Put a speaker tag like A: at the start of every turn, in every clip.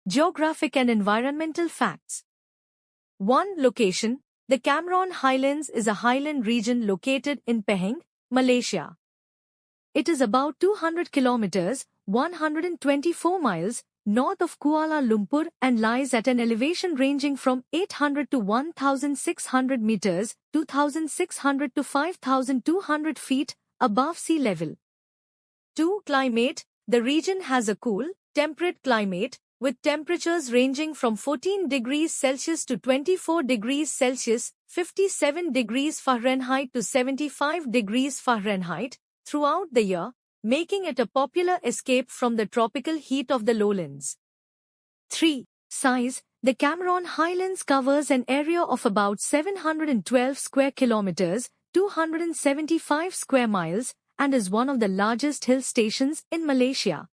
A: Geographic and environmental facts. 1. Location. The Cameron Highlands is a highland region located in Pahang, Malaysia. It is about 200 kilometers, 124 miles, north of Kuala Lumpur and lies at an elevation ranging from 800 to 1,600 meters, 2,600 to 5,200 feet above sea level. 2. Climate. The region has a cool, temperate climate, with temperatures ranging from 14 degrees Celsius to 24 degrees Celsius, 57 degrees Fahrenheit to 75 degrees Fahrenheit, throughout the year, making it a popular escape from the tropical heat of the lowlands. 3. Size. The Cameron Highlands covers an area of about 712 square kilometers, 275 square miles, and is one of the largest hill stations in Malaysia.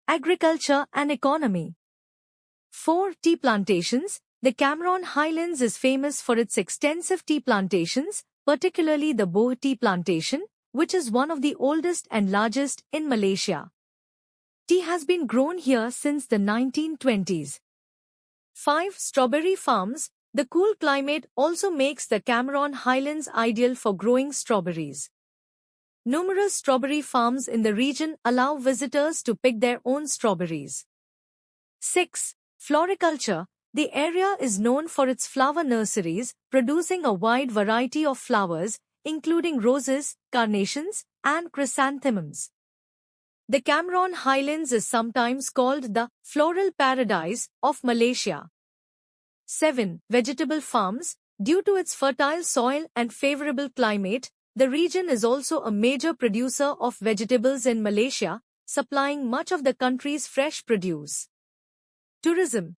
A: Agriculture and economy. 4. Tea plantations. The Cameron Highlands is famous for its extensive tea plantations, particularly the Boh Tea Plantation, which is one of the oldest and largest in Malaysia. Tea has been grown here since the 1920s. 5. Strawberry farms. The cool climate also makes the Cameron Highlands ideal for growing strawberries. Numerous strawberry farms in the region allow visitors to pick their own strawberries. 6. Floriculture. The area is known for its flower nurseries, producing a wide variety of flowers, including roses, carnations, and chrysanthemums. The Cameron Highlands is sometimes called the floral paradise of Malaysia. 7. Vegetable farms. Due to its fertile soil and favorable climate, the region is also a major producer of vegetables in Malaysia, supplying much of the country's fresh produce. Tourism.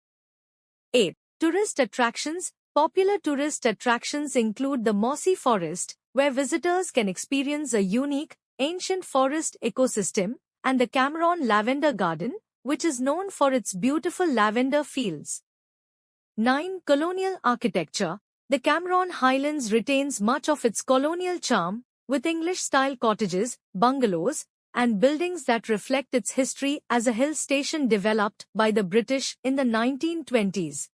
A: 8. Tourist attractions. Popular tourist attractions include the Mossy Forest, where visitors can experience a unique, ancient forest ecosystem, and the Cameron Lavender Garden, which is known for its beautiful lavender fields. 9. Colonial architecture. The Cameron Highlands retains much of its colonial charm, with English-style cottages, bungalows, and buildings that reflect its history as a hill station developed by the British in the 1920s.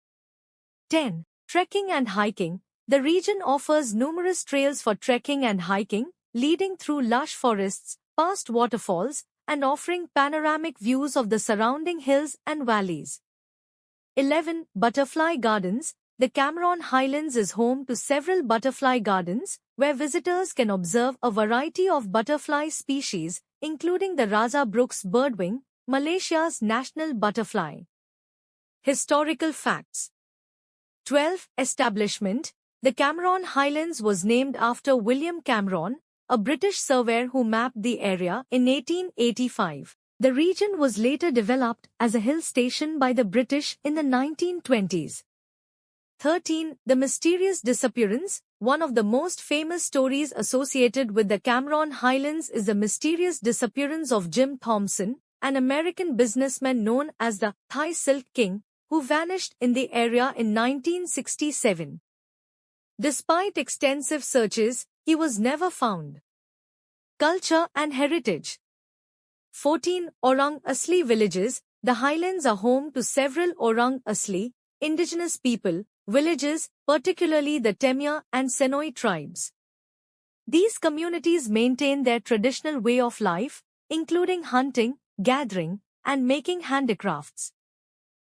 A: 10. Trekking and hiking. The region offers numerous trails for trekking and hiking, leading through lush forests, past waterfalls, and offering panoramic views of the surrounding hills and valleys. 11. Butterfly gardens. The Cameron Highlands is home to several butterfly gardens, where visitors can observe a variety of butterfly species, including the Rasa Brooks birdwing, Malaysia's national butterfly. Historical facts. 12. Establishment. The Cameron Highlands was named after William Cameron, a British surveyor who mapped the area in 1885. The region was later developed as a hill station by the British in the 1920s. 13. The mysterious disappearance. One of the most famous stories associated with the Cameron Highlands is the mysterious disappearance of Jim Thompson, an American businessman known as the Thai Silk King, who vanished in the area in 1967. Despite extensive searches, he was never found. Culture and heritage. 14. Orang Asli villages. The Highlands are home to several Orang Asli, indigenous people, villages, particularly the Temya and Senoi tribes. These communities maintain their traditional way of life, including hunting, gathering, and making handicrafts.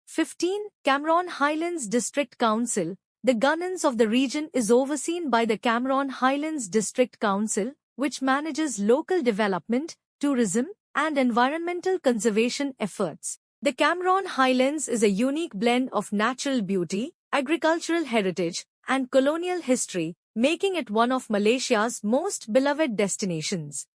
A: 15. Cameron Highlands District Council. The governance of the region is overseen by the Cameron Highlands District Council, which manages local development, tourism, and environmental conservation efforts. The Cameron Highlands is a unique blend of natural beauty, agricultural heritage, and colonial history, making it one of Malaysia's most beloved destinations.